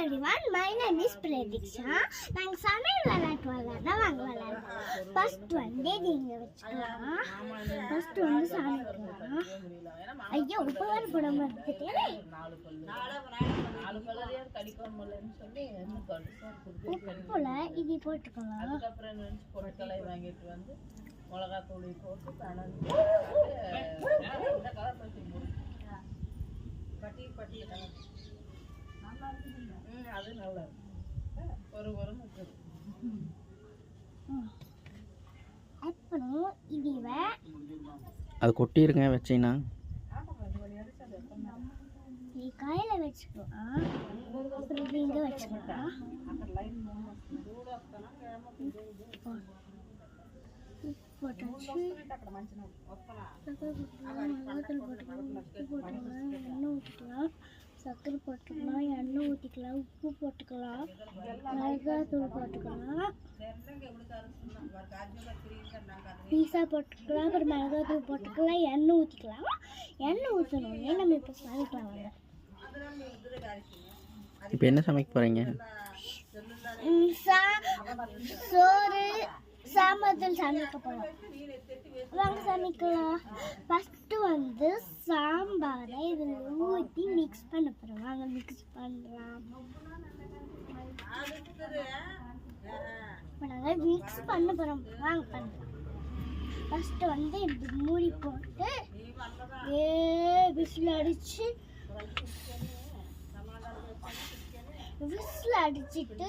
everyone, my name is Pratiksha. நாங்க சமையல் விளையாட்டு விளையாட வாங்க விளையாடுறோம். ஃபர்ஸ்ட் வந்து நீங்க வச்சுக்கலாம். ஃபர்ஸ்ட் வந்து சமைக்கலாம். ஐயோ உப்பு வேற போடாம வந்துட்டேனே. உப்புல இது போட்டுக்கலாம். அதுக்கப்புறம் பொருட்களை வாங்கிட்டு வந்து மிளகாய் தூளி போட்டு கலந்து இந்த கலர் பட்டி பட்டி அது நல்லா ஒரு அப்புறம் இதுவே அது கொட்டிருங்க வச்சீங்கன்னா கையில வச்சுக்கலாம். அப்புறம் இங்க வச்சுக்கலாம். போட்டாச்சு. எண்ணெய் ஊற்றிக்கலாம், சர்க்கரை போட்டுக்கலாம், எண்ணெய் ஊற்றிக்கலாம், உப்பு போட்டுக்கலாம், மிளகாய் தூள் போட்டுக்கலாம், பீஸா போட்டுக்கலாம், அப்புறம் மிளகாய் தூள் போட்டுக்கலாம், எண்ணெய் ஊற்றிக்கலாம். எண்ணெய் ஊற்றணுன்னே நம்ம இப்போ சமைக்கலாம். வாங்க இப்போ என்ன சமைக்க போகிறீங்க? சோறு சாம்பார் சமைக்க போகிறோம். வாங்க சமைக்கலாம். ஃபஸ்ட்டு வந்து சாம்பாரை இதில் ஊற்றி மிக்ஸ் பண்ண போகிறோம். வாங்க மிக்ஸ் பண்ணலாம். இப்போ நாங்கள் மிக்ஸ் பண்ண போகிறோம். வாங்க பண்ணலாம். ஃபஸ்ட்டு வந்து இப்படி மூடி போட்டு விசில் அடித்து விசில் அடிச்சுட்டு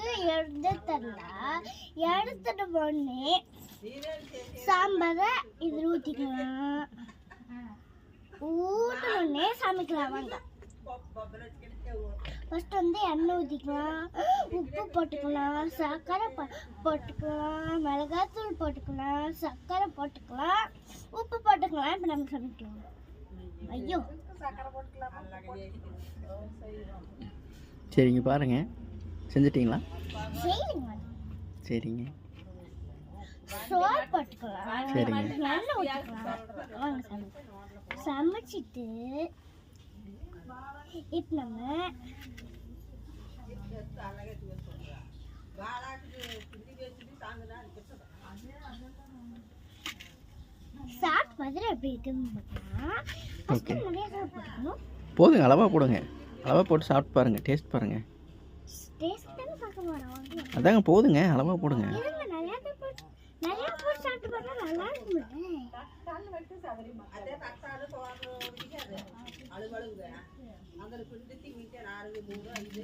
எடுத்துட்டு உடனே சாம்பாரை இதில் ஊற்றிக்கலாம். ஊற்றினோடனே சமைக்கலாம். வாங்க ஃபர்ஸ்ட் வந்து எண்ணெய் ஊற்றிக்கலாம், உப்பு போட்டுக்கலாம், சர்க்கரை போட்டுக்கலாம், மிளகாத்தூள் போட்டுக்கலாம், சர்க்கரை போட்டுக்கலாம், உப்பு போட்டுக்கலாம். இப்போ நம்ம சமைக்கலாம். ஐயோ சரிங்க, பாருங்க செஞ்சிட்டிங்களா? செய்யுங்க. சரிங்க சோறு போட்டுக்கலாம், சரிங்க. எண்ணெய் ஊற்றிக்கலாம். வாங்க சமைச்சிட்டு இப்போ நம்ம சாப்பிட்டு பார்த்துட்டு எப்படி இருக்குன்னு பார்த்தா ஃபஸ்ட்டு நிறைய சோறு போட்டுக்கணும். போதுங்க, அளவாக போடுங்க. அளவாக போட்டு சாப்பிட்டு பாருங்கள், டேஸ்ட் பாருங்கள். டேஸ்ட் தானே பார்க்க போகிறோம். அதாங்க போதுங்க, அளவாக போடுங்க. நிறையா போட்டு சாப்பிட்டு பார்த்தா நல்லா இருக்கும்ல. అదే పక్షాలు అడుగడుగుగా అందులో పిండి తింటే 4 3 5